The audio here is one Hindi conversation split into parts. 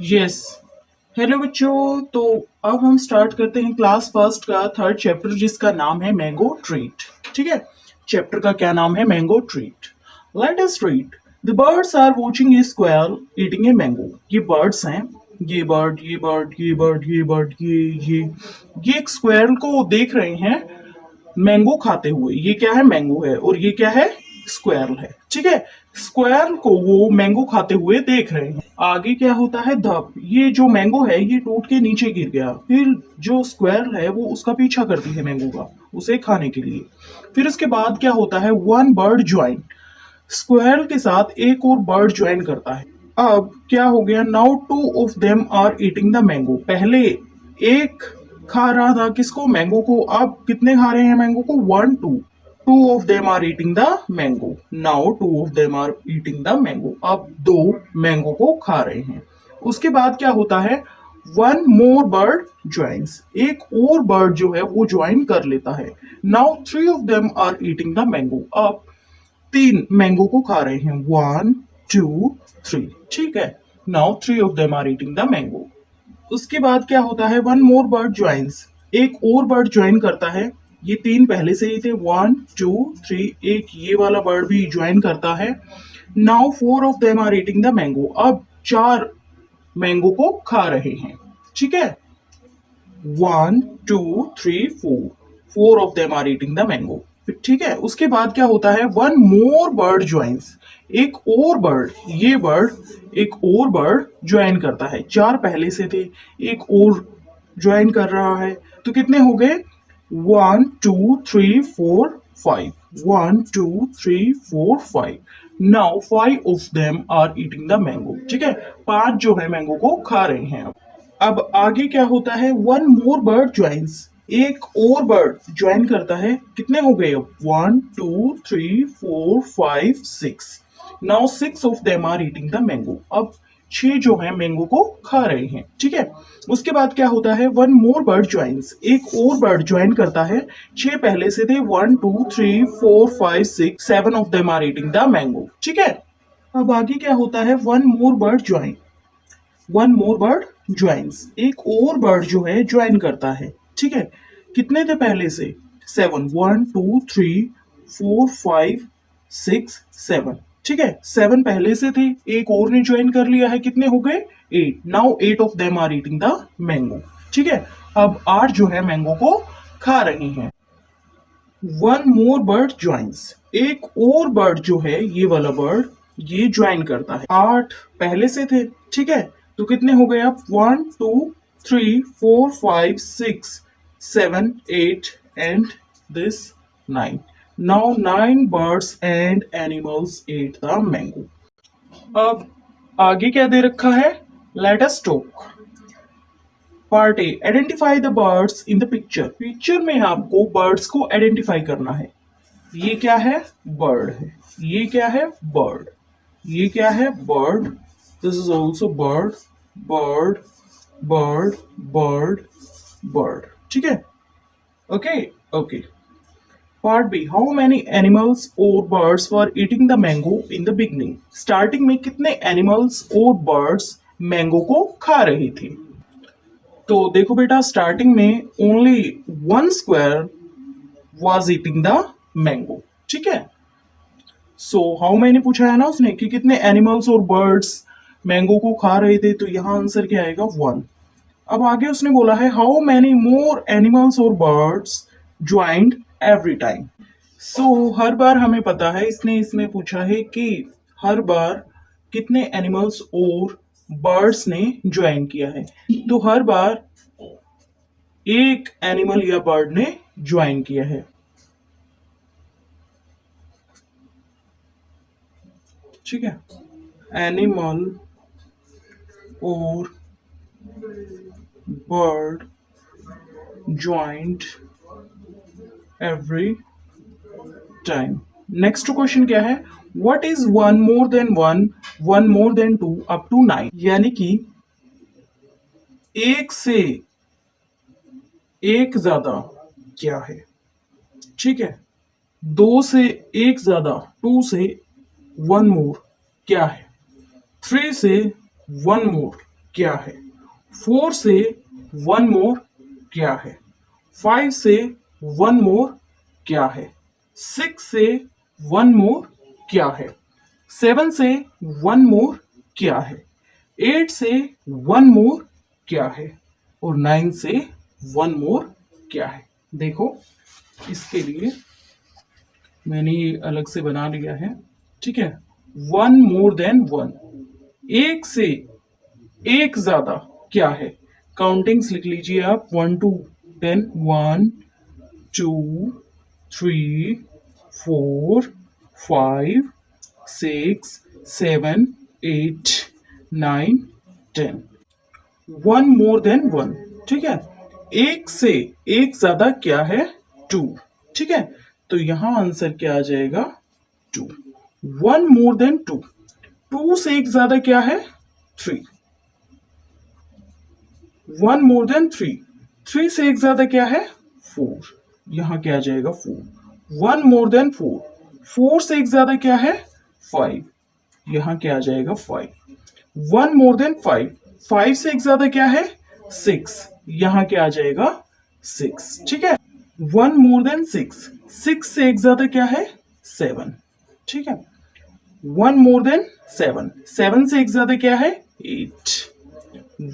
यस। हेलो बच्चों, तो अब हम स्टार्ट करते हैं क्लास फर्स्ट का थर्ड चैप्टर जिसका नाम है मैंगो ट्रीट। ठीक है, चैप्टर का क्या नाम है? Mango treat. Let us read. The birds are watching a squirrel eating a mango. ये बर्ड्स हैं, ये बर्ड, ये बर्ड, ये बर्ड, ये बर्ड, ये एक स्क्वेरल को देख रहे हैं मैंगो खाते हुए। ये क्या है? मैंगो है। और ये क्या है? स्क्वेरल है। ठीक है, स्क्वेरल को वो मैंगो खाते हुए देख रहे हैं। आगे क्या होता है? धप, ये जो मैंगो है ये टूट के नीचे गिर गया। फिर जो स्क्वेरल है वो उसका पीछा करती है मैंगो का, उसे खाने के लिए। फिर उसके बाद क्या होता है? वन बर्ड ज्वाइन, स्क्वेरल के साथ एक और बर्ड ज्वाइन करता है। अब क्या हो गया? Now two of them are eating the mango. पहले एक खा रहा था किसको? मैंगो को। अब कितने खा रहे हैं मैंगो को? One, two. Two of them are eating the mango. Now two of them are eating the mango. अब दो मैंगो को खा रहे हैं। उसके बाद क्या होता है? वन मोर बर्ड ज्वाइंस, एक और बर्ड जो है वो ज्वाइन कर लेता है। Now three of them are eating the mango. अब तीन मैंगो को खा रहे हैं। One, two, three. ठीक है, now three of them are eating the mango. उसके बाद क्या होता है? वन मोर बर्ड ज्वाइंस, एक और बर्ड ज्वाइन करता है। ये तीन पहले से ही थे। One, two, three. एक ये वाला बर्ड भी ज्वाइन करता है। Now four of them are eating the mango. अब चार मैंगो को खा रहे हैं। ठीक है, one, two, three, four. Four of them are eating the mango. ठीक है, उसके बाद क्या होता है? वन मोर बर्ड ज्वाइंस, एक और बर्ड, ये बर्ड एक और बर्ड ज्वाइन करता है। चार पहले से थे, एक और ज्वाइन कर रहा है। तो कितने हो गए? One, two, three, four, five. One, two, three, four, five. Now five of them are eating the mango. ठीक है, पांच जो है मैंगो को खा रहे हैं। अब आगे क्या होता है? वन मोर बर्ड ज्वाइंस, एक और बर्ड ज्वाइन करता है। कितने हो गए? One, two, three, four, five, six. Now six of them are eating the mango. अब छह जो है मैंगो को खा रहे हैं। ठीक है, उसके बाद क्या होता है? वन मोर बर्ड ज्वाइंस, एक और बर्ड ज्वाइन करता है। छह पहले से थे। One, two, three, four, five, six, seven of them are eating the mango. ठीक है, अब आगे क्या होता है? One more bird join, one more bird joins, एक और बर्ड जो है ज्वाइन करता है। ठीक है, कितने थे पहले से? Seven. One, two, three, four, five, six, seven. ठीक है, सेवन पहले से थे, एक और ने ज्वाइन कर लिया है। कितने हो गए? Eight. Now eight of them are eating the mango. ठीक है, अब आठ जो है मैंगो को खा रहे हैं। वन मोर बर्ड ज्वाइंस, एक और बर्ड जो है ये वाला बर्ड ये ज्वाइन करता है। आठ पहले से थे। ठीक है, तो कितने हो गए? अब one, two, three, four, five, six, seven, eight and this nine. Now nine birds and animals ate the mango. अब आगे क्या दे रखा है? Let us talk. Part A, identify the birds in the picture. Picture में आपको बर्ड्स को आइडेंटिफाई करना है। ये क्या है? बर्ड है। ये क्या है? बर्ड। ये क्या है? Bird. This is also bird, bird, bird, bird, bird. ठीक है, okay okay. Part B, how many animals और birds were eating the mango in the beginning. Starting में कितने एनिमल्स और बर्ड्स मैंगो को खा रहे थे? तो देखो बेटा, स्टार्टिंग में only one square was eating the mango. ठीक है, सो हाउ मैंने पूछा है ना उसने कि कितने एनिमल्स और बर्ड्स मैंगो को खा रहे थे, तो यहाँ आंसर क्या आएगा? वन। अब आगे उसने बोला है हाउ मैनी मोर एनिमल्स और बर्ड्स ज्वाइंड एवरी टाइम। सो हर बार हमें पता है, इसने इसमें पूछा है कि हर बार कितने एनिमल्स और बर्ड्स ने ज्वाइन किया है। तो हर बार एक एनिमल या बर्ड ने ज्वाइन किया है। ठीक है, एनिमल और bird joint every time. Next question क्या है? What is one more than one, one more than two up to nine. यानी कि एक से एक ज्यादा क्या है? ठीक है, दो से एक ज्यादा, टू से वन मोर क्या है? थ्री से वन मोर क्या है? 4 से 1 मोर क्या है? 5 से 1 मोर क्या है? 6 से 1 मोर क्या है? 7 से 1 मोर क्या है? 8 से 1 मोर क्या है? और 9 से 1 मोर क्या है? देखो, इसके लिए मैंने ये अलग से बना लिया है, ठीक है। 1 मोर देन 1, एक से एक ज्यादा क्या है? काउंटिंग्स लिख लीजिए आप, 1 to 10, 1 2 3 4 5 6 7 8 9 10। 1 मोर देन 1, ठीक है। एक से एक ज्यादा क्या है? 2, ठीक है। तो यहां आंसर क्या आ जाएगा? 2। 1 मोर देन 2, 2 से एक ज्यादा क्या है? 3। 1 मोर देन 3, 3 से एक ज्यादा क्या है? 4। यहां क्या आ जाएगा? 4। 1 मोर देन 4, 4 से एक ज्यादा क्या है? 5। यहां क्या आ जाएगा? 5। 1 मोर देन 5, 5 से एक ज्यादा क्या है? 6। यहां क्या आ जाएगा? 6, ठीक है। 1 मोर देन 6, 6 से एक ज्यादा क्या है? 7, ठीक है। 1 मोर देन 7, 7 से एक ज्यादा क्या है? 8।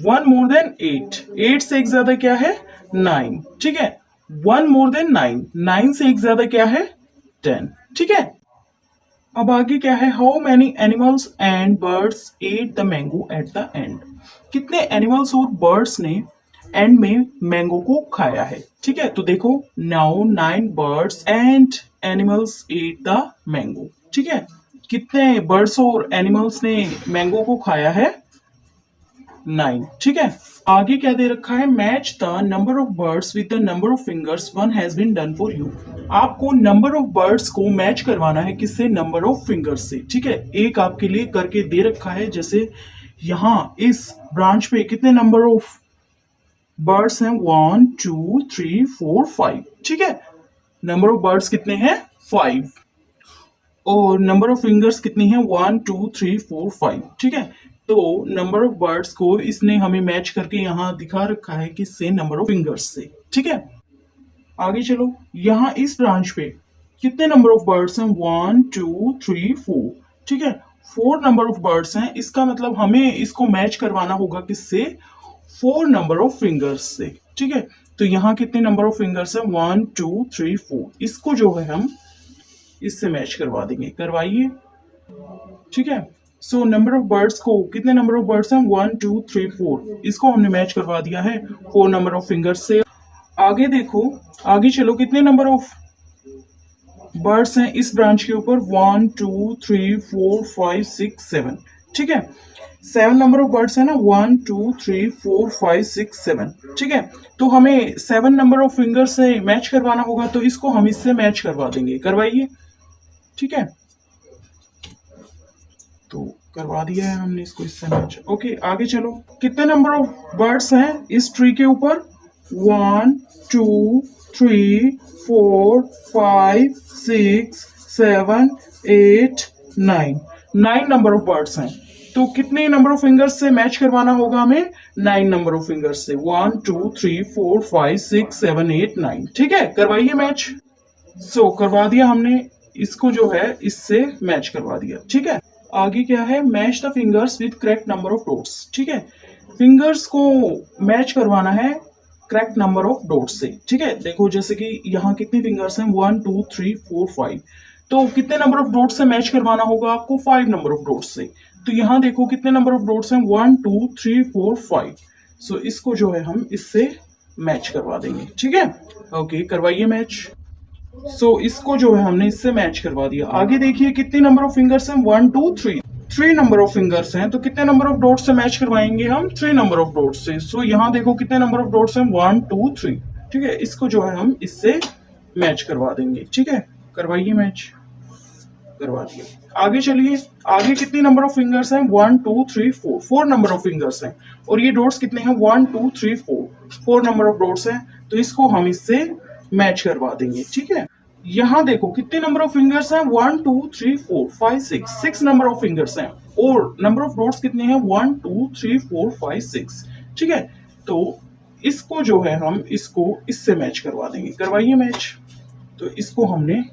1 मोर देन 8, 8 से एक ज्यादा क्या है? 9, ठीक है। 1 मोर देन 9, 9 से एक ज्यादा क्या है? 10, ठीक है। अब आगे क्या है? How many animals and birds eight the mango at the end. कितने एनिमल्स और बर्ड्स ने एंड में मैंगो को खाया है, ठीक है। तो देखो, now 9 birds and animals ate the mango, ठीक है। कितने बर्ड्स और एनिमल्स ने मैंगो को खाया है? 9, ठीक है। आगे क्या दे रखा है? Match the number of birds with the number of fingers one has been done for you. आपको नंबर ऑफ बर्ड्स को मैच करवाना है किससे? नंबर ऑफ फिंगर्स से, ठीक है। एक आपके लिए करके दे रखा है, जैसे यहां इस ब्रांच पे कितने नंबर ऑफ बर्ड्स हैं? 1 2 3 4 5, ठीक है। नंबर ऑफ बर्ड्स कितने हैं? 5। और नंबर ऑफ फिंगर्स कितनी है? 1 2 3 4 5, ठीक है। तो नंबर ऑफ बर्ड्स को इसने हमें मैच करके यहाँ दिखा रखा है किससे? नंबर ऑफ फिंगर्स से, ठीक है। आगे चलो, यहाँ इस ब्रांच पे कितने नंबर ऑफ बर्ड्स हैं? 1 2 3 4, ठीक है। 4 नंबर ऑफ बर्ड्स हैं, इसका मतलब हमें इसको मैच करवाना होगा किससे? 4 नंबर ऑफ फिंगर्स से, ठीक है। तो यहाँ कितने नंबर ऑफ फिंगर्स हैं? 1 2 3 4। इसको जो है हम इससे मैच करवा देंगे, करवाइए, ठीक है। सो नंबर ऑफ बर्ड्स को, कितने नंबर ऑफ बर्ड्स हैं? 1 2 3 4। इसको हमने मैच करवा दिया है 4 नंबर ऑफ फिंगर्स से। आगे देखो, आगे चलो, कितने नंबर ऑफ बर्ड्स हैं इस ब्रांच के ऊपर? 1 2 3 4 5 6 7, ठीक है। 7 नंबर ऑफ बर्ड्स है ना, 1 2 3 4 5 6 7, ठीक है। तो हमें 7 नंबर ऑफ फिंगर से मैच करवाना होगा, तो इसको हम इससे मैच करवा देंगे, करवाइए, ठीक है। तो करवा दिया है हमने इसको इससे मैच। ओके, आगे चलो, कितने नंबर ऑफ बर्ड्स हैं इस ट्री के ऊपर? 1 2 3 4 5 6 7 8 9, 9 नंबर ऑफ बर्ड्स हैं। तो कितने नंबर ऑफ फिंगर्स से मैच करवाना होगा हमें? 9 नंबर ऑफ फिंगर्स से, 1 2 3 4 5 6 7 8 9, ठीक है। करवाइए मैच। सो करवा दिया हमने, इसको जो है इससे मैच करवा दिया, ठीक है। आगे क्या है? Match the fingers with correct number of dots, ठीक है। फिंगर्स को मैच करवाना है करेक्ट नंबर ऑफ डॉट्स से, ठीक है। देखो, जैसे कि यहाँ कितनी फिंगर्स हैं? 1 2 3 4 5। तो कितने नंबर ऑफ डॉट्स से मैच करवाना होगा आपको? 5 नंबर ऑफ डॉट्स से। तो यहाँ देखो कितने नंबर ऑफ डॉट्स हैं? 1 2 3 4 5। सो इसको जो है हम इससे मैच करवा देंगे, ठीक है। ओके, करवाइए मैच। सो इसको जो है हमने इससे मैच करवा दिया। आगे देखिए कितने नंबर ऑफ फिंगर्स हैं? 1 2 3, 3 नंबर ऑफ फिंगर्स हैं। तो कितने नंबर ऑफ डॉट्स से मैच करवाएंगे हम? 3 नंबर ऑफ डॉट्स से। सो यहाँ देखो कितने नंबर ऑफ डॉट्स हैं? 1 2 3, ठीक है। इसको जो है हम इससे मैच करवा देंगे, ठीक है। करवाइए मैच, करवा दिए। आगे चलिए, आगे कितनी नंबर ऑफ फिंगर्स हैं? 1 2 3 4, 4 नंबर ऑफ फिंगर्स हैं। और ये डॉट्स कितने हैं? 1 2 3 4, 4 नंबर ऑफ डॉट्स हैं। तो इसको हम इससे मैच करवा देंगे, ठीक है। यहाँ देखो कितने नंबर ऑफ फिंगर्स हैं, 1 2 3 4 5 6, 6 नंबर ऑफ फिंगर्स हैं। और नंबर ऑफ डॉट्स कितने हैं, 1 2 3 4 5 6। ठीक है, तो इसको जो है हम इसको इससे मैच करवा देंगे, करवाइए मैच। तो इसको हमने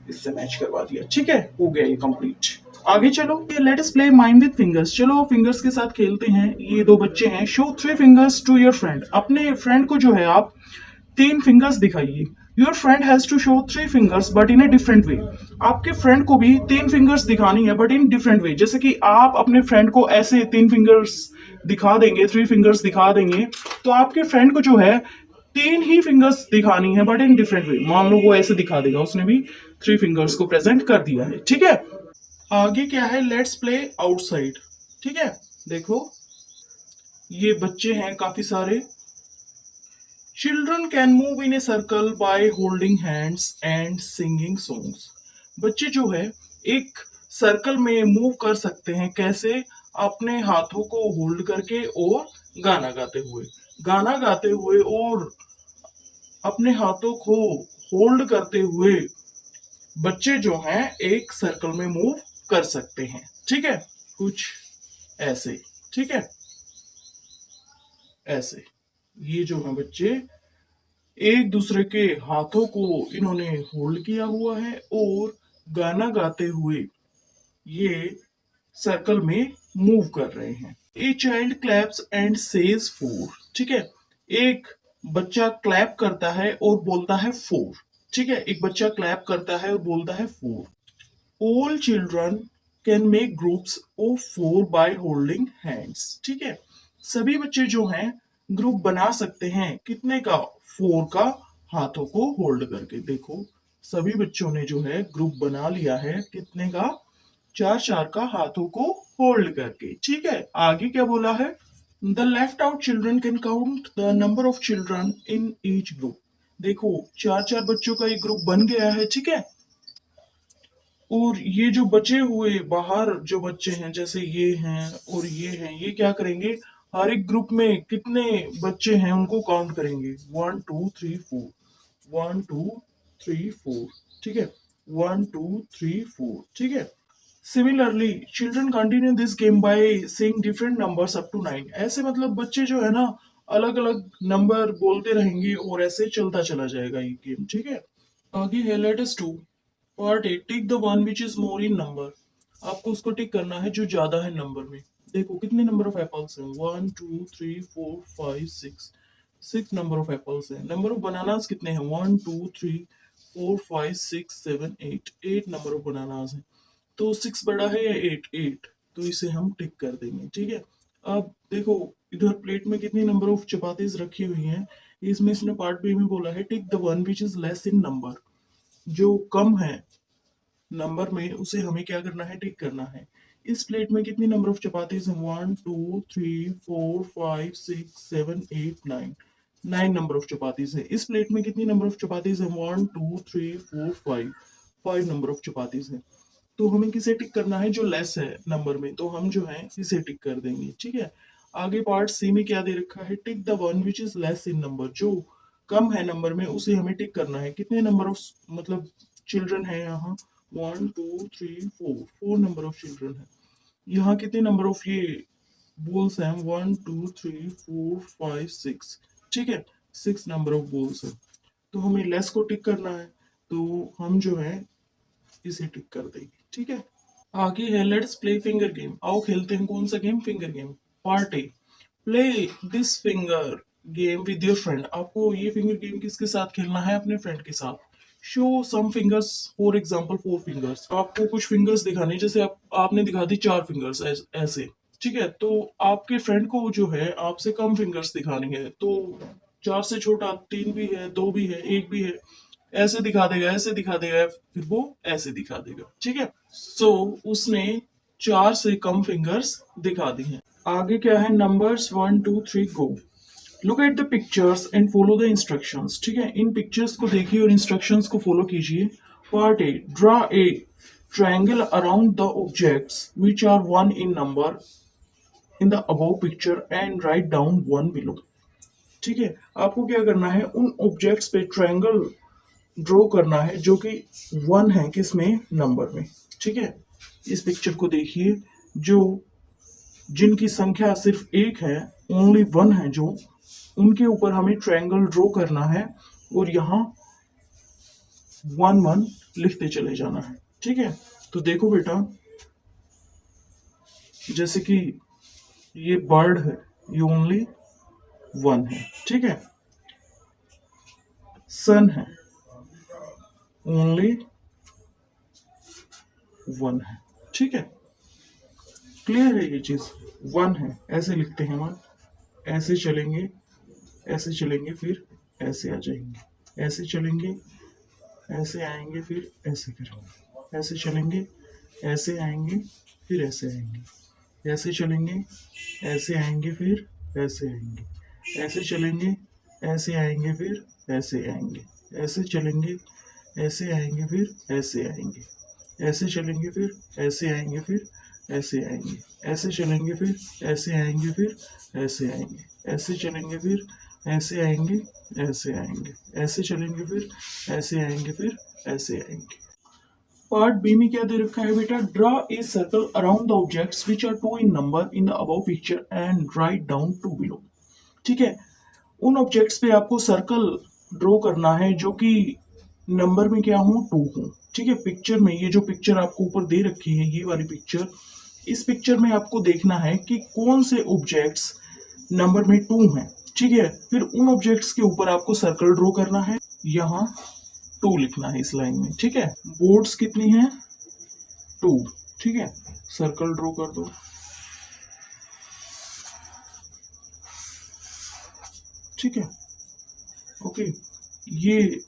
इससे मैच करवा दिया। ठीक है, हो गया ये कंप्लीट। आगे चलो, let us play mind with fingers. चलो फिंगर्स के साथ खेलते हैं। ये दो बच्चे हैं। Show 3 fingers to your friend. अपने फ्रेंड को जो है आप 3 फिंगर्स दिखाइए। Your friend has to show 3 fingers but in a different way. आपके फ्रेंड को भी 3 फिंगर्स दिखानी है बट इन डिफरेंट वे। जैसे कि आप अपने फ्रेंड को ऐसे 3 फिंगर्स दिखा देंगे, 3 फिंगर्स दिखा देंगे, तो आपके फ्रेंड को जो है 3 ही फिंगर्स दिखानी है बट इन डिफरेंट वे। मान लो वो ऐसे दिखा देगा, उसने भी 3 फिंगर्स को प्रेजेंट कर दिया है। ठीक है, आगे क्या है, लेट्स प्ले आउटसाइड। ठीक है, देखो ये बच्चे हैं काफी सारे। Children can move in a circle by holding hands and singing songs. बच्चे जो है एक सर्कल में मूव कर सकते हैं। कैसे, अपने हाथों को होल्ड करके और गाना गाते हुए। गाना गाते हुए और अपने हाथों को होल्ड करते हुए बच्चे जो हैं एक सर्कल में मूव कर सकते हैं। ठीक है, कुछ ऐसे। ठीक है, ऐसे ये जो है बच्चे एक दूसरे के हाथों को इन्होंने होल्ड किया हुआ है और गाना गाते हुए ये सर्कल में मूव कर रहे हैं। A child claps and says four. ठीक है, एक बच्चा क्लैप करता है और बोलता है फोर। ठीक है, एक बच्चा क्लैप करता है और बोलता है four. All children can make groups of 4 by holding hands. ठीक है, सभी बच्चे जो हैं ग्रुप बना सकते हैं। कितने का, 4 का, हाथों को होल्ड करके। देखो सभी बच्चों ने जो है ग्रुप बना लिया है। कितने का, 4 4 का, हाथों को होल्ड करके। ठीक है, आगे क्या बोला है, the left out children can count the number of children in each group. देखो 4 4 बच्चों का एक ग्रुप बन गया है। ठीक है, और ये जो बचे हुए बाहर जो बच्चे हैं, जैसे ये हैं और ये हैं, ये क्या करेंगे, हर एक ग्रुप में कितने बच्चे हैं उनको काउंट करेंगे। 1 2 3 4, 1 2 3 4। ठीक है, 1 2 3 4। ठीक है, similarly children continue this game by saying different numbers up to 9। ऐसे मतलब बच्चे जो है ना अलग अलग नंबर बोलते रहेंगे और ऐसे चलता चला जाएगा ये गेम। ठीक है, आगे है let us do part A, tick the one which is more in number. आपको उसको टिक करना है जो ज्यादा है नंबर में। देखो कितने नंबर ऑफ एप्पल्स हैं, 1 2 3 4 5 6। 6 नंबर ऑफ एप्पल्स हैं। नंबर ऑफ बनानास कितने हैं, 1 2 3 4 5 6 7 8। 8 नंबर ऑफ बनानास हैं। तो 6 बड़ा है या 8, 8, तो इसे हम टिक कर देंगे। ठीक है, अब देखो इधर प्लेट में कितनी नंबर ऑफ चपातीज रखी हुई हैं। इसमें इसने पार्ट बी में बोला है tick the one which is less in number. जो कम है नंबर में उसे हमें क्या करना है, टिक करना है। इस प्लेट में कितनी नंबर ऑफ चपातीज हैं, 1 2 3 4 5 6 7 8 9। 9 नंबर ऑफ चपातीज है। इस प्लेट में कितनी नंबर ऑफ चपातीज है, 1 2 3 4 5। 5 नंबर ऑफ चपातीज है। तो हमें किसे टिक करना है, जो लेस है नंबर में, तो हम जो है इसे टिक कर देंगे। ठीक है, आगे पार्ट सी में क्या दे रखा है, tick the one which is less in number. जो कम है नंबर में उसे हमें टिक करना है। कितने नंबर ऑफ मतलब चिल्ड्रन है यहाँ, 1 2 3 4। 4 नंबर ऑफ चिल्ड्रन है। यहाँ कितने नंबर ऑफ ये बॉल्स हैं, 1 2 3 4 5 6। ठीक है, 6 नंबर ऑफ बॉल्स है। तो हमें लेस को टिक करना है, तो हम जो है इसे टिक कर देंगे। ठीक है, आगे है लेट्स प्ले फिंगर गेम। आओ खेलते हैं। कौन सा game, finger game. Part A, play this finger game with your friend. आपको ये फिंगर गेम किसके साथ खेलना है, अपने फ्रेंड के साथ। Show some fingers, for example 4 fingers. आपको कुछ फिंगर्स दिखाने, जैसे आपने दिखा दी 4 फिंगर्स ऐसे। ठीक है, तो आपके फ्रेंड को जो है आपसे कम फिंगर्स दिखानी है। तो 4 से छोटा 3 भी है, 2 भी है, 1 भी है, ऐसे दिखा देगा, ऐसे दिखा देगा, फिर वो ऐसे दिखा देगा। ठीक है, सो उसने 4 से कम फिंगर्स दिखा दी हैं। आगे क्या है, numbers 1 2 3 go. Look at the pictures and follow the instructions. ठीक है, इन पिक्चर्स को देखिए और इंस्ट्रक्शंस को फॉलो कीजिए। Part A, draw a triangle around the objects which are 1 in number in the above picture and write down 1 below. ठीक है, आपको क्या करना है, उन ऑब्जेक्ट्स पे ट्रायंगल ड्रॉ करना है जो कि 1 है किसमें, नंबर में। ठीक है, इस पिक्चर को देखिए, जो जिनकी संख्या सिर्फ 1 है, ओनली 1 है, जो उनके ऊपर हमें ट्रायंगल ड्रॉ करना है और यहाँ 1 1 लिखते चले जाना है। ठीक है, तो देखो बेटा, जैसे कि ये बर्ड है, ये ओनली 1 है। ठीक है, सन है, ओनली 1 है। ठीक है, क्लियर है ये चीज, 1 है, ऐसे लिखते हैं हम, ऐसे चलेंगे, ऐसे चलेंगे, फिर ऐसे आ जाएंगे, ऐसे चलेंगे, ऐसे आएंगे, फिर ऐसे करेंगे, ऐसे चलेंगे, ऐसे आएंगे, फिर ऐसे आएंगे, ऐसे चलेंगे, ऐसे आएंगे, फिर ऐसे आएंगे, ऐसे चलेंगे, ऐसे आएंगे, फिर ऐसे आएंगे, ऐसे चलेंगे, ऐसे आएंगे, फिर ऐसे आएंगे, ऐसे चलेंगे, फिर ऐसे आएंगे, फिर ऐसे आएंगे, ऐसे चलेंगे, फिर ऐसे आएंगे, फिर ऐसे आएंगे, ऐसे चलेंगे, फिर ऐसे आएंगे, ऐसे आएंगे, ऐसे चलेंगे, फिर ऐसे आएंगे, फिर ऐसे आएंगे। पार्ट बी में क्या दे रखा है बेटा, draw a circle around the objects which are 2 in number in the above picture and write down 2 below. ठीक है, उन ऑब्जेक्ट्स पे आपको सर्कल ड्रॉ करना है जो कि नंबर में क्या हो, 2 हो। ठीक है, पिक्चर में, ये जो पिक्चर आपको ऊपर दे रखी है, ये वाली पिक्चर, इस पिक्चर में आपको देखना है कि कौन से ऑब्जेक्ट्स नंबर में 2 हैं। ठीक है, फिर उन ऑब्जेक्ट्स के ऊपर आपको सर्कल ड्रॉ करना है, यहाँ 2 लिखना है इस लाइन में। ठीक है, बोर्ड्स कितनी है, 2। ठीक है, सर्कल ड्रॉ कर दो। ठीक है, ओके, ये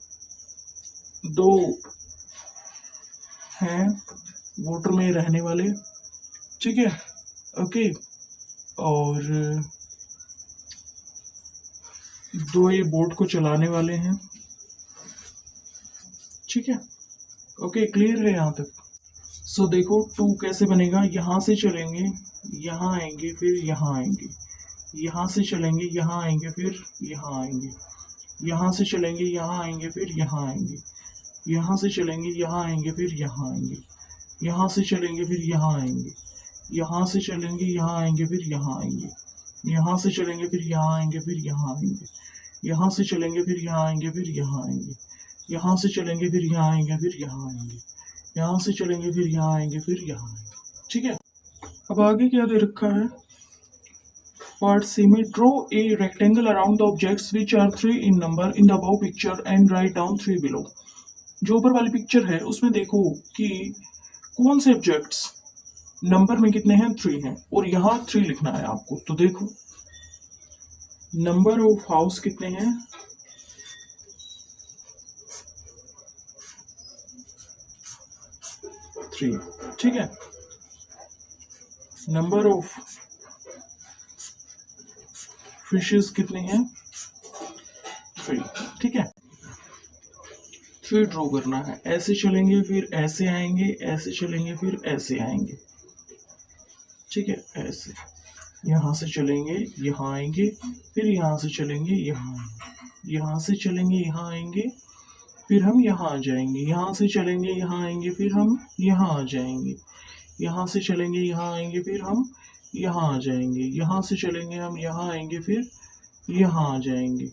2 हैं वाटर में रहने वाले। ठीक है, ओके, और 2 ये बोट को चलाने वाले हैं। ठीक है, ओके, क्लियर है यहाँ तक। सो देखो 2 कैसे बनेगा, यहाँ से चलेंगे, यहाँ आएंगे, फिर यहाँ आएंगे, यहाँ से चलेंगे, यहाँ आएंगे, फिर यहाँ आएंगे, यहाँ से चलेंगे, यहाँ आएंगे, फिर यहाँ आएंगे, यहाँ से चलेंगे, यहाँ आएंगे, फिर यहाँ आएंगे, यहाँ से चलेंगे, फिर यहाँ आएंगे, यहाँ से चलेंगे, यहाँ आएंगे, फिर यहाँ आएंगे, यहाँ से चलेंगे, फिर यहाँ आएंगे, फिर यहाँ आएंगे, यहाँ से चलेंगे, फिर यहाँ आएंगे, फिर यहाँ आएंगे, यहाँ से चलेंगे, फिर यहाँ आएंगे, फिर यहाँ आएंगे, यहाँ से चलेंगे, फिर यहाँ आएंगे, फिर यहाँ आएंगे। ठीक है, अब आगे क्या दे रखा है, पार्ट सी में draw a rectangle around the objects which are 3 in number in the above picture and write down 3 below. जो ऊपर वाली पिक्चर है उसमें देखो कि कौन से ऑब्जेक्ट्स नंबर में कितने हैं, 3 हैं, और यहाँ 3 लिखना है आपको। तो देखो नंबर ऑफ हाउस कितने हैं, 3। ठीक है, नंबर ऑफ फिशेस कितने हैं, 3। ठीक है, 3 ड्रॉ करना है, ऐसे चलेंगे, फिर ऐसे आएंगे, ऐसे चलेंगे, फिर ऐसे आएंगे। ठीक है, ऐसे यहाँ से चलेंगे, यहाँ आएंगे, फिर यहाँ से चलेंगे, यहाँ आएंगे, यहाँ से चलेंगे, यहाँ आएंगे, फिर हम यहाँ आ जाएंगे, यहाँ से चलेंगे, यहाँ आएंगे, फिर हम यहाँ आ जाएंगे, यहाँ से चलेंगे, यहाँ आएंगे, फिर हम यहाँ आ जाएंगे, यहाँ से चलेंगे, हम यहाँ आएंगे, फिर यहाँ आ जाएंगे,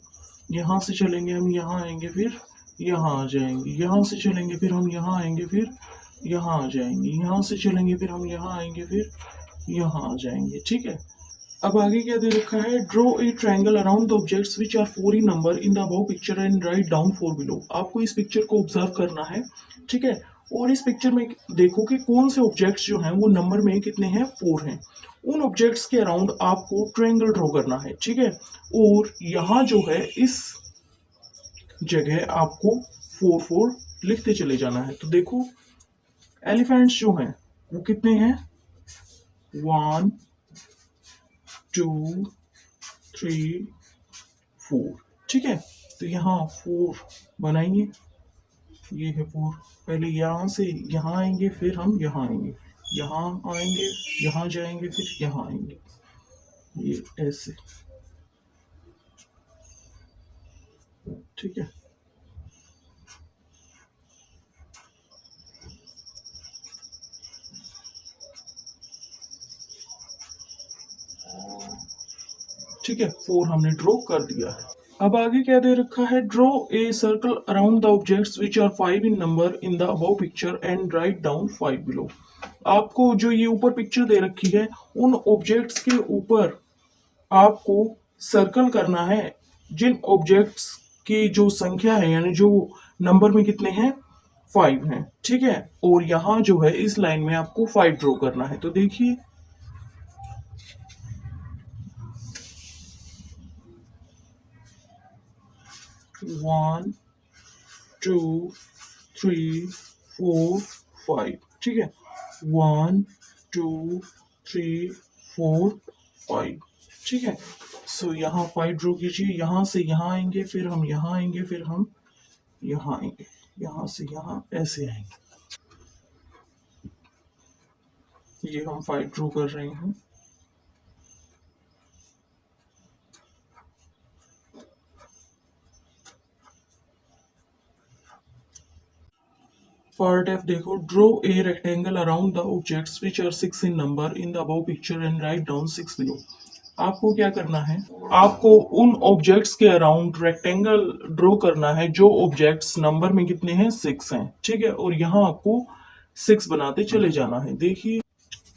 यहाँ से चलेंगे, हम यहाँ आएंगे, फिर यहाँ आ जाएंगे, यहाँ से चलेंगे, फिर हम यहाँ आएंगे, फिर यहाँ आ जाएंगे, यहाँ से चलेंगे, फिर हम यहाँ आएंगे, फिर यहाँ आ जाएंगे। ठीक है, अब आगे क्या दे रखा है, draw a triangle around the objects which are 4 in number in the above picture and write down 4 below. आपको इस पिक्चर को ऑब्जर्व करना है। ठीक है, और इस पिक्चर में देखो कि कौन से ऑब्जेक्ट्स जो हैं वो नंबर में कितने हैं, 4 हैं। उन ऑब्जेक्ट्स के अराउंड आपको ट्रायंगल ड्रॉ करना है। ठीक है, और यहाँ जो है इस जगह आपको 4 4 लिखते चले जाना है। तो देखो एलिफेंट्स जो हैं वो कितने हैं, 1 2 3 4। ठीक है, तो यहाँ 4 बनाएंगे, ये है 4। पहले यहाँ से यहाँ आएंगे, फिर हम यहाँ आएंगे, यहाँ आएंगे, यहाँ जाएंगे, फिर यहाँ आएंगे, ये ऐसे। ठीक है, ठीक है, 4 हमने ड्रॉ कर दिया है। अब आगे क्या दे रखा है, draw a circle around the objects which are 5 in number in the above picture and write down 5 below. आपको जो ये ऊपर पिक्चर दे रखी है, उन ऑब्जेक्ट्स के ऊपर आपको सर्कल करना है जिन ऑब्जेक्ट्स की जो संख्या है, यानी जो नंबर में कितने हैं, 5 हैं। ठीक है, और यहाँ जो है इस लाइन में आपको 5 ड्रॉ करना है। तो देखिए, 1 2 3 4 5। ठीक है, 1 2 3 4 5। ठीक है, सो यहाँ 5 ड्रॉ कीजिए। यहाँ से यहाँ आएंगे, फिर हम यहाँ आएंगे, फिर हम यहाँ आएंगे, यहाँ से यहाँ ऐसे आएंगे। ये हम 5 ड्रॉ कर रहे हैं। पार्ट एफ देखो, draw a rectangle around the objects which are 6 in number in the above picture and write down 6 below. आपको क्या करना है, आपको उन ऑब्जेक्ट्स के अराउंड रेक्टेंगल ड्रॉ करना है जो ऑब्जेक्ट्स नंबर में कितने हैं, 6 हैं। ठीक है, और यहाँ आपको 6 बनाते चले जाना है। देखिए,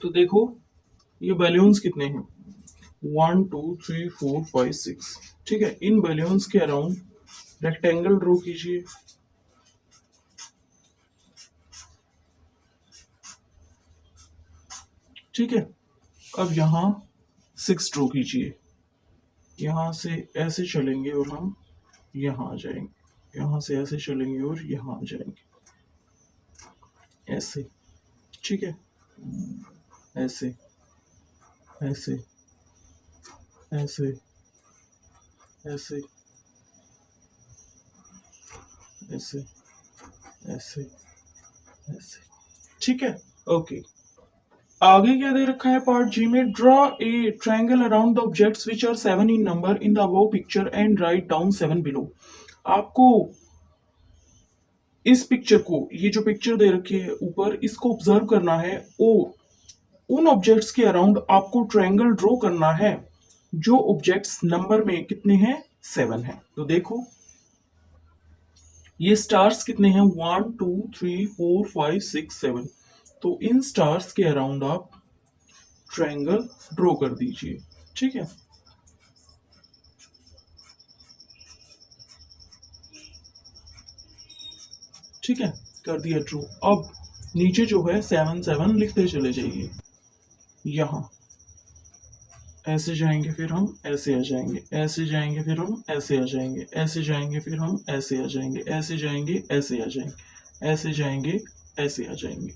तो देखो ये बैलून्स कितने हैं, 1 2 3 4 5 6। ठीक है, इन बैलून्स के अराउंड रेक्टेंगल ड्रॉ कीजिए। ठीक है, अब यहाँ 6 ड्रॉ कीजिए। यहाँ से ऐसे चलेंगे और हम यहाँ आ जाएंगे, यहाँ से ऐसे चलेंगे और यहाँ आ जाएंगे, ऐसे। ठीक है, ऐसे ऐसे ऐसे ऐसे ऐसे ऐसे ऐसे। ठीक है, ओके। आगे क्या दे रखा है पार्ट जी में, draw a triangle around the objects which are 7 in number in the above picture and write down 7 below. आपको इस पिक्चर को, ये जो पिक्चर दे रखी है ऊपर, इसको ऑब्जर्व करना है और उन ऑब्जेक्ट्स के अराउंड आपको ट्रायंगल ड्रॉ करना है जो ऑब्जेक्ट्स नंबर में कितने हैं, 7 हैं। तो देखो ये स्टार्स कितने हैं, 1 2 3 4 5 6 7। तो इन स्टार्स के अराउंड आप ट्रायंगल ड्रॉ कर दीजिए। ठीक है, ठीक है, कर दिया ड्रॉ। अब नीचे जो है 7 7 लिखते चले जाइए। यहाँ ऐसे जाएंगे, फिर हम ऐसे आ जाएंगे, ऐसे जाएंगे, फिर हम ऐसे आ जाएंगे, ऐसे जाएंगे, फिर हम ऐसे आ जाएंगे, ऐसे जाएंगे, ऐसे आ जाएंगे, ऐसे जाएंगे, ऐसे आ जाएंगे,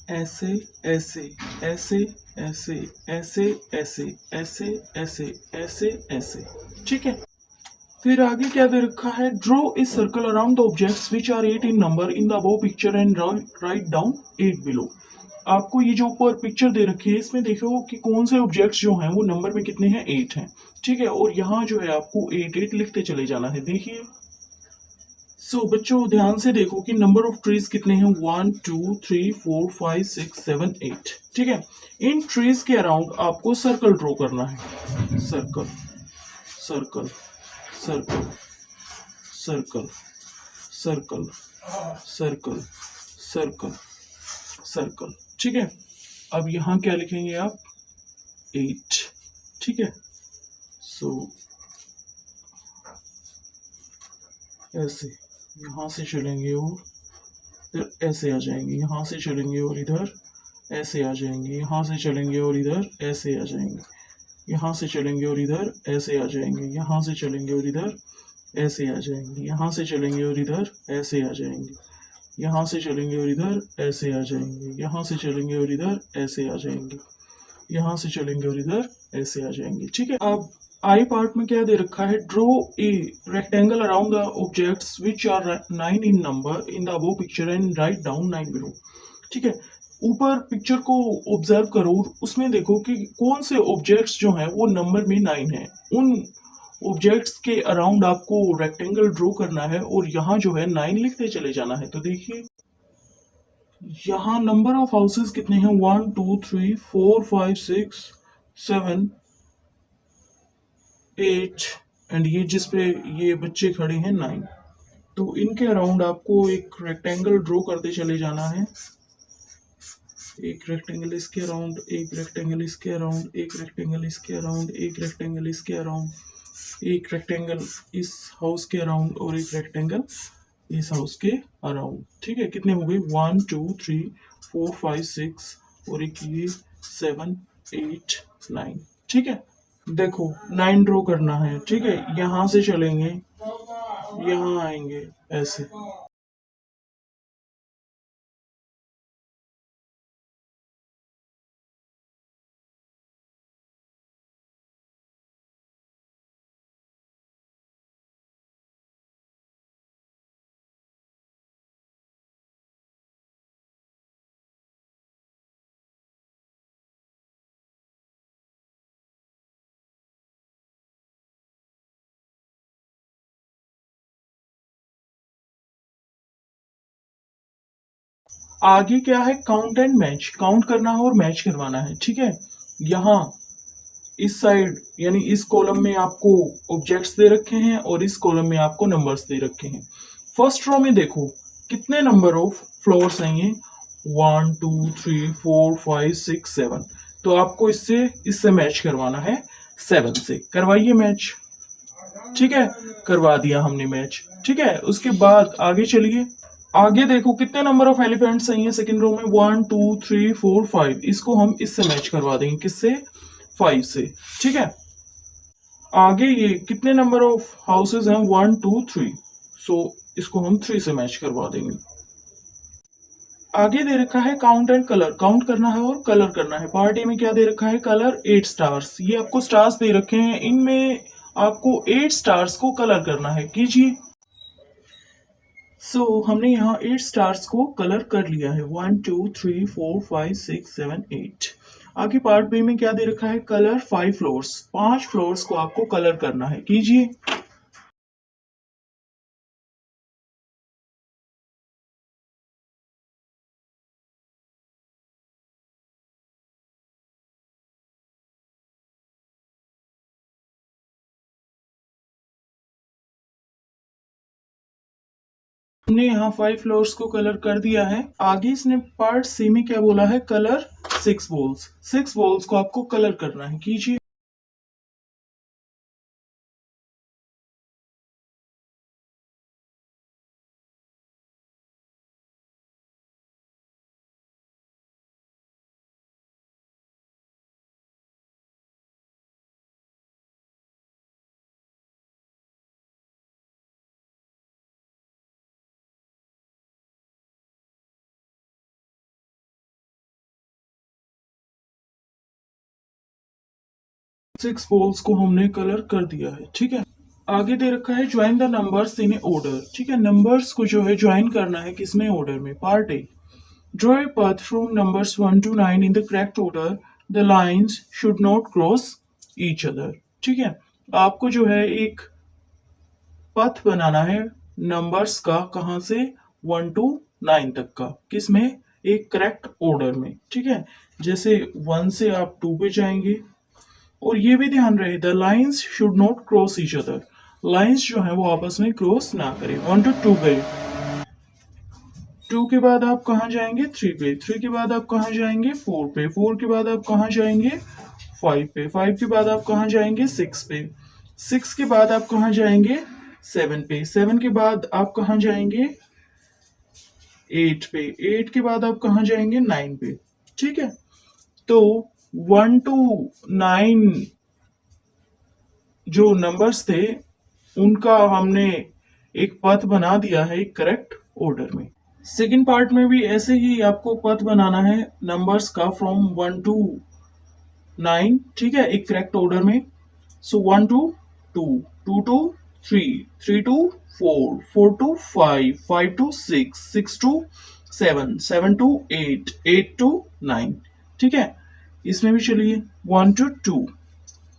ऐसे ऐसे ऐसे ऐसे ऐसे ऐसे ऐसे ऐसे ऐसे ऐसे। ठीक है, फिर आगे क्या दे रखा है, draw a circle around the objects which are 8 in number in the above picture and write down 8 below. आपको ये जो ऊपर पिक्चर दे रखी है, इसमें देखो कि कौन से ऑब्जेक्ट्स जो हैं वो नंबर में कितने हैं, 8 हैं। ठीक है, और यहाँ जो है आपको 8 8 लिखते चले जाना है। देखिए, बच्चों ध्यान से देखो कि नंबर ऑफ ट्रीज कितने हैं, 1 2 3 4 5 6 7 8। ठीक है, इन ट्रीज के अराउंड आपको सर्कल ड्रॉ करना है। Circle circle circle circle circle circle circle circle. ठीक है, अब यहाँ क्या लिखेंगे आप, 8। ठीक है, ऐसे यहाँ से चलेंगे और फिर ऐसे आ जाएंगे, यहाँ से चलेंगे और इधर ऐसे आ जाएंगे, यहाँ से चलेंगे और इधर ऐसे आ जाएंगे, यहाँ से चलेंगे और इधर ऐसे आ जाएंगे, यहाँ से चलेंगे और इधर ऐसे आ जाएंगे, यहाँ से चलेंगे और इधर ऐसे आ जाएंगे, यहाँ से चलेंगे और इधर ऐसे आ जाएंगे, यहाँ से चलेंगे और इधर ऐसे आ जाएंगे, यहाँ से चलेंगे और इधर ऐसे आ जाएंगे। ठीक है, अब आई पार्ट में क्या दे रखा है, draw a rectangle around the objects which are 9 in number in the above picture and write down 9 below. ठीक है, ऊपर पिक्चर को ऑब्जर्व करो, उसमें देखो कि कौन से ऑब्जेक्ट्स जो हैं वो नंबर में 9 हैं। उन ऑब्जेक्ट्स के अराउंड आपको रेक्टेंगल ड्रॉ करना है और यहाँ जो है 9 लिखते चले जाना है। तो देखिए, यहाँ नंबर ऑफ हाउसेस कितने हैं? 1 2 3 4 5 6 7 8 एंड ये जिसपे ये बच्चे खड़े हैं 9। तो इनके अराउंड आपको एक रेक्टेंगल ड्रॉ करते चले जाना है। एक रेक्टेंगल इसके अराउंड, एक रेक्टेंगल इसके अराउंड, एक रेक्टेंगल इसके अराउंड, एक रेक्टेंगल इसके अराउंड, एक रेक्टेंगल इस हाउस के अराउंड और एक रेक्टेंगल इस हाउस के अराउंड। ठीक है, कितने हो गए? 1 2 3 4 5 6 और एक ये 7 8 9। ठीक है, देखो 9 ड्रॉ करना है। ठीक है, यहां से चलेंगे, यहाँ आएंगे ऐसे। आगे क्या है? Count and match. काउंट करना है और मैच करवाना है। ठीक है, यहाँ इस साइड यानी इस कॉलम में आपको ऑब्जेक्ट्स दे रखे हैं और इस कॉलम में आपको नंबर्स दे रखे हैं। फर्स्ट रो में देखो कितने नंबर ऑफ फ्लोर्स हैं ये? 1 2 3 4 5 6 7। तो आपको इससे इससे मैच करवाना है 7 से। करवाइए मैच। ठीक है, करवा दिया हमने मैच। ठीक है, उसके बाद आगे चलिए। आगे देखो कितने नंबर ऑफ एलिफेंट्स हैं ये सेकंड रो में? 1 2 3 4 5। इसको हम इससे मैच करवा देंगे। किससे? 5 से। ठीक है, आगे ये कितने नंबर ऑफ हाउसेज हैं? 1 2 3। सो इसको हम 3 से मैच करवा देंगे। आगे दे रखा है काउंट एंड कलर। काउंट करना है और कलर करना है। पार्ट ए में क्या दे रखा है? Colour 8 stars. ये आपको स्टार्स दे रखे हैं, इनमें आपको 8 स्टार्स को कलर करना है। कीजिए। हमने यहाँ 8 स्टार्स को कलर कर लिया है। 1 2 3 4 5 6 7 8। आगे पार्ट बी में क्या दे रखा है? Colour 5 floors. 5 फ्लोर्स को आपको कलर करना है। कीजिए। हमने यहाँ 5 फ्लोर्स को कलर कर दिया है। आगे इसने पार्ट सी में क्या बोला है? Colour 6 walls. 6 वॉल्स को आपको कलर करना है। कीजिए। 6 वॉल्स को हमने कलर कर दिया है। ठीक है, आगे दे रखा है join the numbers in order. ठीक है, नंबर्स को जो है ज्वाइन करना है किसमें? ऑर्डर में। Part A, draw a path from numbers 1 to 9 in the correct order. The lines should not cross each other. ठीक है, आपको जो है एक पथ बनाना है नंबर्स का। कहां से? 1 टू 9 तक का। किसमें? एक करेक्ट ऑर्डर में। ठीक है, जैसे 1 से आप 2 पे जाएंगे। और ये भी ध्यान रहे, the lines should not cross each other. Lines जो है वो आपस में क्रॉस ना करें। 1 टू 2 गए। 2 के बाद आप कहाँ जाएंगे? 3 पे। 3 के बाद आप कहाँ जाएंगे? 4 पे। 4 के बाद आप कहाँ जाएंगे? 5 पे। 5 के बाद आप कहाँ जाएंगे? 6 पे। 6 के बाद आप कहाँ जाएंगे? 7 पे। 7 के बाद आप कहाँ जाएंगे? 8 पे। 8 के बाद आप कहाँ जाएंगे? 9 पे। ठीक है, तो 1 टू 9 जो नंबर्स थे उनका हमने एक पथ बना दिया है एक करेक्ट ऑर्डर में। सेकेंड पार्ट में भी ऐसे ही आपको पथ बनाना है नंबर्स का फ्रॉम 1 टू 9। ठीक है, एक करेक्ट ऑर्डर में। So 1 to 2, 2 to 3, 3 to 4, 4 to 5, 5 to 6, 6 to 7, 7 to 8, 8 to 9। ठीक है, इसमें भी चलिए। 1 to 2,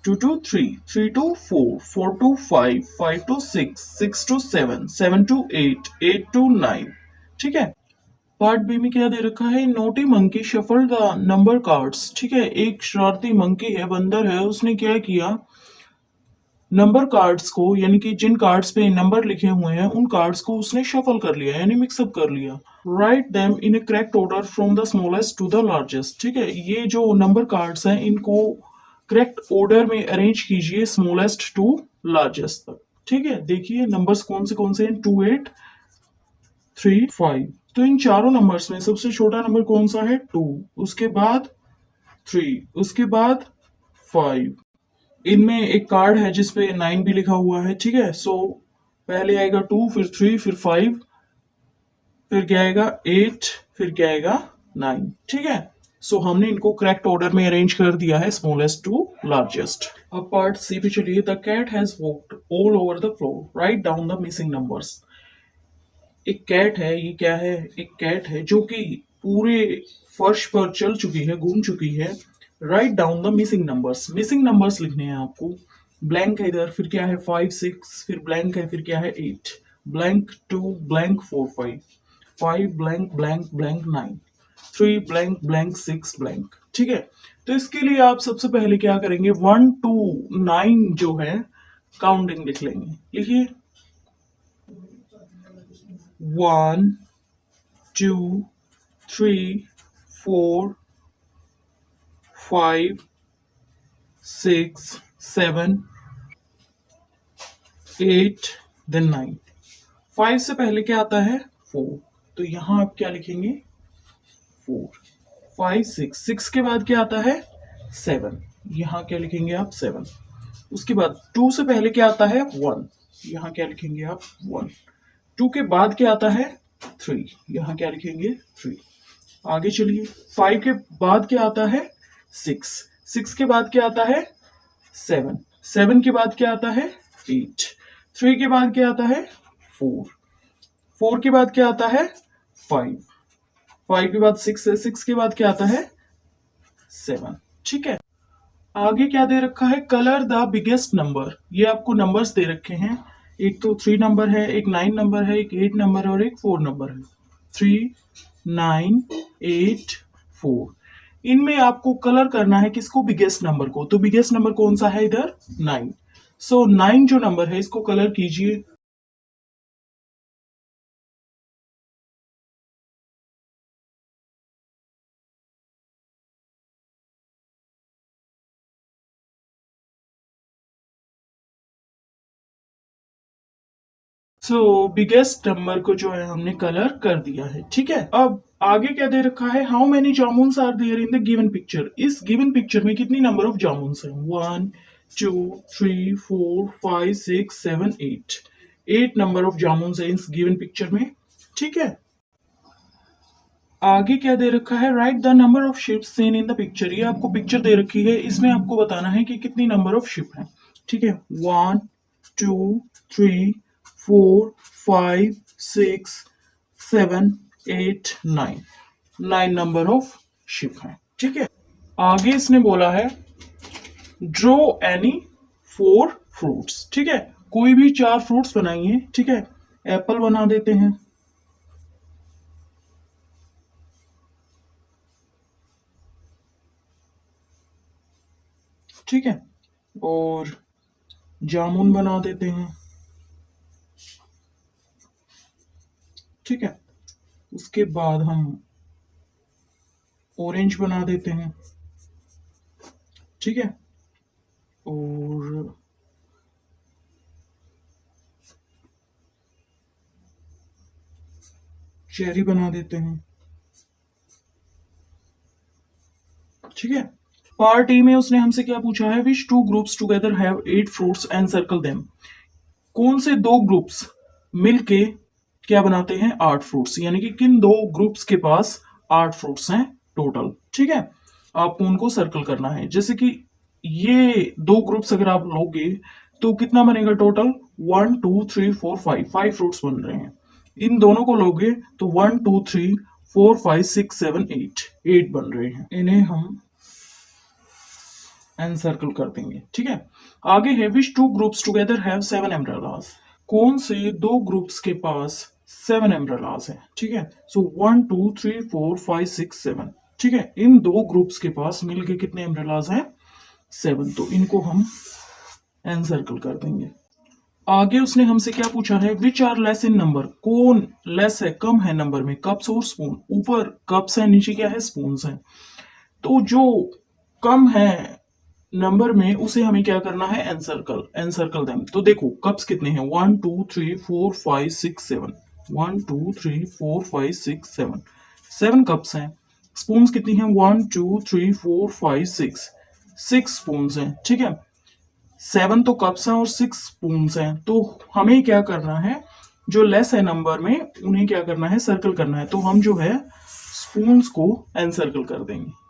2 to 3, 3 to 4, 4 to 5, 5 to 6, 6 to 7, 7 to 8, 8 to 9। ठीक है, पार्ट बी में क्या दे रखा है, naughty monkey shuffle the number cards. ठीक है, एक शरारती मंकी है, बंदर है, उसने क्या किया, नंबर कार्ड्स को, यानी कि जिन कार्ड्स पे नंबर लिखे हुए हैं उन कार्ड्स को उसने शफल कर लिया, यानी मिक्सअप कर लिया। Write them in a correct order from the smallest to the largest. ठीक है, ये जो नंबर कार्ड्स हैं इनको करेक्ट ऑर्डर में अरेंज कीजिए, स्मॉलेस्ट टू लार्जेस्ट तक। ठीक है, देखिए नंबर्स कौन से हैं, 2, 8, 3, 5। तो इन चारों नंबर्स में सबसे छोटा नंबर कौन सा है, 2, उसके बाद 3, उसके बाद 5। इनमें एक कार्ड है जिसपे 9 भी लिखा हुआ है। ठीक है, सो पहले आएगा 2, फिर 3, फिर 5, फिर क्या आएगा 8, फिर क्या आएगा 9। ठीक है, सो हमने इनको करेक्ट ऑर्डर में अरेंज कर दिया है, स्मॉलेस्ट टू लार्जेस्ट। अब पार्ट सी पे चलिए। The cat has walked all over the floor, write down the missing numbers. एक कैट है, ये क्या है, एक कैट है जो कि पूरे फर्श पर चल चुकी है, घूम चुकी है। Right down the missing numbers लिखने हैं आपको। ब्लैंक है इधर, फिर क्या है 5, 6, फिर ब्लैंक है, फिर क्या है 8, blank 2, blank 4, 5, 5 blank blank blank 9, 3 blank blank 6 blank. ठीक है, तो इसके लिए आप सबसे पहले क्या करेंगे, 1 to 9 जो है काउंटिंग लिख लेंगे। लिखिए 1, 2, 3, 4, 5, 6, 7, 8, देन 9। 5 से पहले क्या आता है, 4, तो यहां आप क्या लिखेंगे, 4। 5, 6 के बाद क्या आता है, 7, यहां क्या लिखेंगे आप, 7। उसके बाद 2 से पहले क्या आता है, 1, यहां क्या लिखेंगे आप, 1। 2 के बाद क्या आता है, 3, यहां क्या लिखेंगे, 3। आगे चलिए, 5 के बाद क्या आता है, 6, 6 के बाद क्या आता है, 7, 7 के बाद क्या आता है, 8, 3 के बाद क्या आता है, 4, 4 के बाद क्या आता है, 5, 5 के बाद 6 है, 6 के बाद क्या आता है, 7। ठीक है, आगे क्या दे रखा है, कलर द बिगेस्ट नंबर। ये आपको नंबर्स दे रखे हैं, एक तो 3 नंबर है, एक 9 नंबर है, एक 8 नंबर है और एक 4 नंबर है। 3, 9, 8, 4। इनमें आपको कलर करना है किसको, बिगेस्ट नंबर को। तो बिगेस्ट नंबर कौन सा है इधर, 9। सो 9 जो नंबर है इसको कलर कीजिए। सो बिगेस्ट नंबर को जो है हमने कलर कर दिया है। ठीक है, अब आगे क्या दे रखा है, how many jamuns are there in the given picture. इस गिवन पिक्चर में कितनी नंबर ऑफ जामुन्स हैं, 1, 2, 3, 4, 5, 6, 7, 8। 8 नंबर ऑफ जामुन्स है इस गिवन पिक्चर में। ठीक है, आगे क्या दे रखा है, right the number of ships seen in the picture. ये आपको पिक्चर दे रखी है, इसमें आपको बताना है कि कितनी नंबर ऑफ शिप है। ठीक है, 1, 2, 3, 4, 5, 6, 7, 8, 9। 9 नंबर ऑफ शिप है। ठीक है, आगे इसने बोला है ड्रॉ एनी 4 फ्रूट्स। ठीक है, कोई भी 4 फ्रूट्स बनाइए। ठीक है, एप्पल बना देते हैं। ठीक है, और जामुन बना देते हैं। ठीक है, उसके बाद हम ऑरेंज बना देते हैं। ठीक है, और चेरी बना देते हैं। ठीक है, पार्ट ए में उसने हमसे क्या पूछा है, विच 2 groups together have 8 fruits and circle them. कौन से 2 ग्रुप्स मिलके क्या बनाते हैं, 8 फ्रूट्स, यानी कि किन 2 ग्रुप्स के पास 8 फ्रूट्स हैं टोटल। ठीक है, आपको उनको सर्कल करना है। जैसे कि ये 2 ग्रुप्स अगर आप लोगे तो कितना बनेगा टोटल, 1, 2, 3, 4, 5, 5 फ्रूट्स बन रहे हैं। इन दोनों को लोगे तो 1, 2, 3, 4, 5, 6, 7, 8, 8 बन रहे हैं। इन्हें हम एन सर्कल कर देंगे। ठीक है, आगे है विच 2 ग्रुप्स टुगेदर हैव 7 अम्ब्रेलास। कौन से 2 ग्रुप्स के पास 7 अम्ब्रेलाज हैं, ठीक है। सो 1 2 3 4 5 6 7, ठीक है। इन दो ग्रुप्स के पास मिलके कितने अम्ब्रेलाज हैं? 7। तो इनको हम एनसर्कल कर देंगे। आगे उसने हमसे क्या पूछा है, which are less in number, कौन लेस है, कम है नंबर में, कप्स और स्पून। ऊपर कप्स है, नीचे क्या है, स्पून है। तो जो कम है नंबर में उसे हमें क्या करना है, एनसर्कल, एनसर्कल देम। तो देखो कप्स कितने हैं, 1 2 3 4 5 6 7, 1 2 3 4 5 6 7, 7 कप्स हैं। स्पून्स कितनी हैं, 1 2 3 4 5 6, 6 स्पून्स हैं, ठीक है। 7 तो कप्स हैं और 6 स्पून्स हैं। तो हमें क्या करना है, जो लेस है नंबर में उन्हें क्या करना है, सर्कल करना है। तो हम जो है स्पून्स को एनसर्कल कर देंगे।